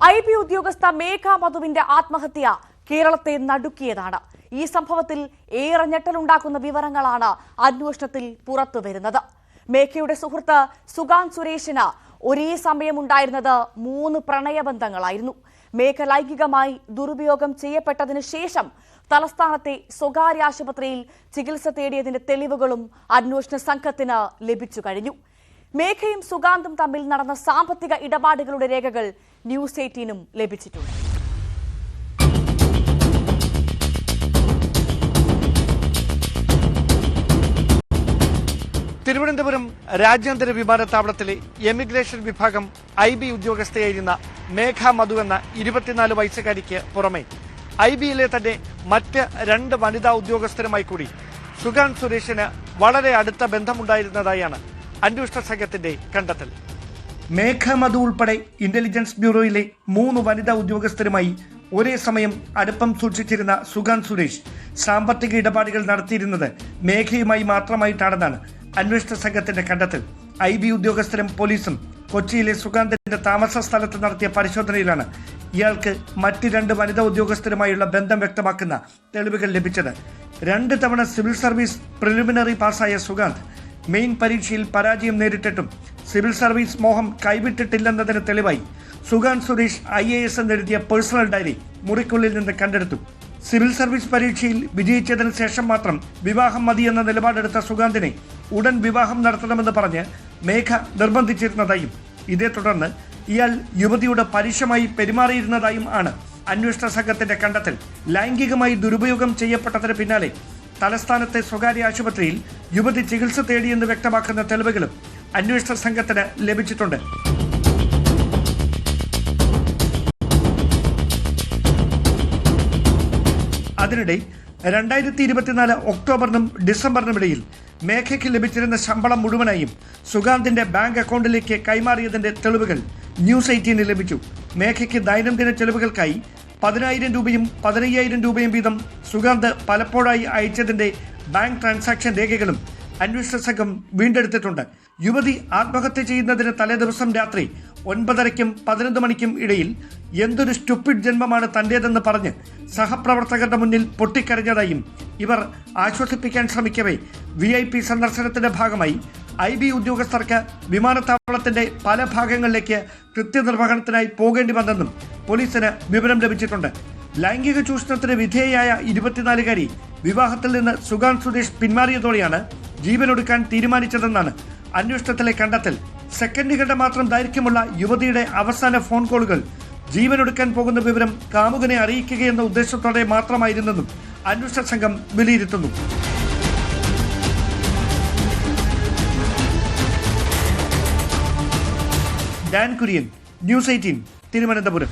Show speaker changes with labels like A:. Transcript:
A: IB ഉദ്യോഗസ്ഥ മേഘ മധുവിന്റെ ആത്മഹത്യ കേരളത്തെ നടുക്കിയതാണ്. ഈ സംഭവത്തിൽ ഏറെ ഞെട്ടലുണ്ടാക്കുന്ന വിവരങ്ങളാണ് അന്വേഷണത്തിൽ പുറത്തുവരുന്നത്. മേഘയുടെ സുഹൃത്ത് സുഗാന്ത് സുരേഷിന് ഒരേ സമയമുണ്ടായിരുന്നത് 3 പ്രണയബന്ധങ്ങളായിരുന്നു. മേഘ ലൈംഗികമായി ദുരുപയോഗം ചെയ്യപ്പെട്ടതിനു ശേഷം തലസ്ഥാനത്തെ സ്വകാര്യ ആശുപത്രിയിൽ ചികിത്സ തേടിയതിന്റെ തെളിവുകളും അന്വേഷണ സംഘത്തിന് ലഭിച്ചു കഴിഞ്ഞു. മേഘയും സുഗാന്തും തമ്മിൽ നടന്ന സാമ്പത്തിക ഇടപാടുകളുടെ രേഖകൾ ന്യൂസ് 18നും ലഭിച്ചിട്ടുണ്ട്.
B: തിരുവനന്തപുരം രാജ്യാന്തര വിമാനത്താവളത്തിലെ എമിഗ്രേഷൻ വിഭാഗം IB ഉദ്യോഗസ്ഥയായിരുന്ന മേഘ മധു എന്ന 24 വയസ്സുകാരിക്ക് പുറമെ IBയിലെ തന്നെ മറ്റ് 2 വനിതാ ഉദ്യോഗസ്ഥരുമായി കൂടി സുഗാന്ത് സുരേഷിന് വളരെ അടുത്ത ബന്ധമുണ്ടായിരുന്നതായാണ് അന്വേഷണ സംഘത്തിന്റെ കണ്ടെത്തൽ. മേഘ മധു ഉൾപ്പെടെ ഇന്റലിജൻസ് ബ്യൂറോയിലെ 3 വനിതാ ഉദ്യോഗസ്ഥരുമായി ഒരേ സമയം അടുപ്പം സൂക്ഷിച്ചിരുന്ന സുഗാന്ത് സുരേഷ് സാമ്പത്തിക ഇടപാടുകൾ നടത്തിയിരുന്നത് മേഘയുമായി മാത്രമായിട്ടാണെന്നാണ് അന്വേഷണ സംഘത്തിന്റെ കണ്ടെത്തൽ. IB ഉദ്യോഗസ്ഥരും പോലീസും കൊച്ചിയിലെ സുഗാന്തിന്റെ താമസ സ്ഥലത്ത് നടത്തിയ പരിശോധനയിലാണ് ഇയാൾക്ക് മറ്റ് 2 വനിതാ ഉദ്യോഗസ്ഥരുമായുള്ള ബന്ധം വ്യക്തമാക്കുന്ന തെളിവുകൾ ലഭിച്ചത്. 2 തവണ സിവിൽ സർവീസ് പ്രിലിമിനറി പാസ്സായ സുഗാന്ത് മെയിൻ പരീക്ഷയിൽ പരാജയം നേരിട്ടിട്ടും സിവിൽ സർവീസ് മോഹം കൈവിട്ടിട്ടില്ലെന്നതിന് തെളിവായി സുഗാന്ത് സുരേഷ് IAS എന്നെഴുതിയ പേഴ്സണൽ ഡയറി മുറിക്കുള്ളിൽ നിന്ന് കണ്ടെടുത്തു. സിവിൽ സർവീസ് പരീക്ഷയിൽ വിജയിച്ചതിന് ശേഷം മാത്രം വിവാഹം മതിയെന്ന നിലപാടെടുത്ത സുഗാന്തിനെ ഉടൻ വിവാഹം നടത്തണമെന്ന് പറഞ്ഞ് മേഘ നിർബന്ധിച്ചിരുന്നതായും ഇതേ തുടർന്ന് ഇയാൾ യുവതിയുടെ പരുഷമായി പെരുമാറിയിരുന്നതായും ആണ് അന്വേഷണ സംഘത്തിന്റെ കണ്ടെത്തൽ. ലൈംഗികമായി ദുരുപയോഗം ചെയ്യപ്പെട്ടതിന് പിന്നാലെ തലസ്ഥാനത്തെ സ്വകാര്യ ആശുപത്രിയിൽ യുവതി ചികിത്സ തേടിയെന്ന് വ്യക്തമാക്കുന്ന തെളിവുകളും അന്വേഷണ സംഘത്തിന് ലഭിച്ചിട്ടുണ്ട്. അതിനിടെ 2024 ഒക്ടോബറിനും ഡിസംബറിനും ഇടയിൽ മേഘയ്ക്ക് ലഭിച്ചിരുന്ന ശമ്പളം മുഴുവനായും സുഗാന്തിന്റെ ബാങ്ക് അക്കൗണ്ടിലേക്ക് കൈമാറിയതിന്റെ തെളിവുകൾ ന്യൂസ് 18 ലഭിച്ചു. മേഘയ്ക്ക് ദൈനംദിന ചെലവുകൾക്കായി 10,000 രൂപയും 15,000 രൂപയും വീതം സുഗാന്ത് പലപ്പോഴായി അയച്ചതിന്റെ ബാങ്ക് ട്രാൻസാക്ഷൻ രേഖകളും അന്വേഷണ സംഘം വീണ്ടെടുത്തിട്ടുണ്ട്. യുവതി ആത്മഹത്യ ചെയ്യുന്നതിന് തലേദിവസം രാത്രി 9:30ക്കും 11 മണിക്കും ഇടയിൽ എന്തൊരു സ്റ്റുപ്പിഡ് ജന്മമാണ് തന്റേതെന്ന് പറഞ്ഞ് സഹപ്രവർത്തകരുടെ മുന്നിൽ പൊട്ടിക്കരഞ്ഞതായും ഇവർ ആശ്വസിപ്പിക്കാൻ ശ്രമിക്കവേ VIP സന്ദർശനത്തിന്റെ ഭാഗമായി IB ഉദ്യോഗസ്ഥർക്ക് വിമാനത്താവളത്തിന്റെ പല ഭാഗങ്ങളിലേക്ക് കൃത്യനിർവഹണത്തിനായി പോകേണ്ടി വന്നെന്നും പോലീസിന് വിവരം ലഭിച്ചിട്ടുണ്ട്. ലൈംഗിക ചൂഷണത്തിന് വിധേയയായ 24-കാരി വിവാഹത്തിൽ നിന്ന് സുഗാന്ത് സുരേഷ് പിന്മാറിയതോടെയാണ് ജീവനൊടുക്കാൻ തീരുമാനിച്ചതെന്നാണ് അന്വേഷണത്തിലെ കണ്ടെത്തൽ. സെക്കൻഡുകളുടെ മാത്രം ദൈർഘ്യമുള്ള യുവതിയുടെ അവസാന ഫോൺ കോളുകൾ ജീവനൊടുക്കാൻ പോകുന്ന വിവരം കാമുകനെ അറിയിക്കുകയെന്ന ഉദ്ദേശത്തോടെ മാത്രമായിരുന്നെന്നും അന്വേഷണ സംഘം വിലയിരുത്തുന്നു. Dan Kurian, news 18, Thiruvananthapuram.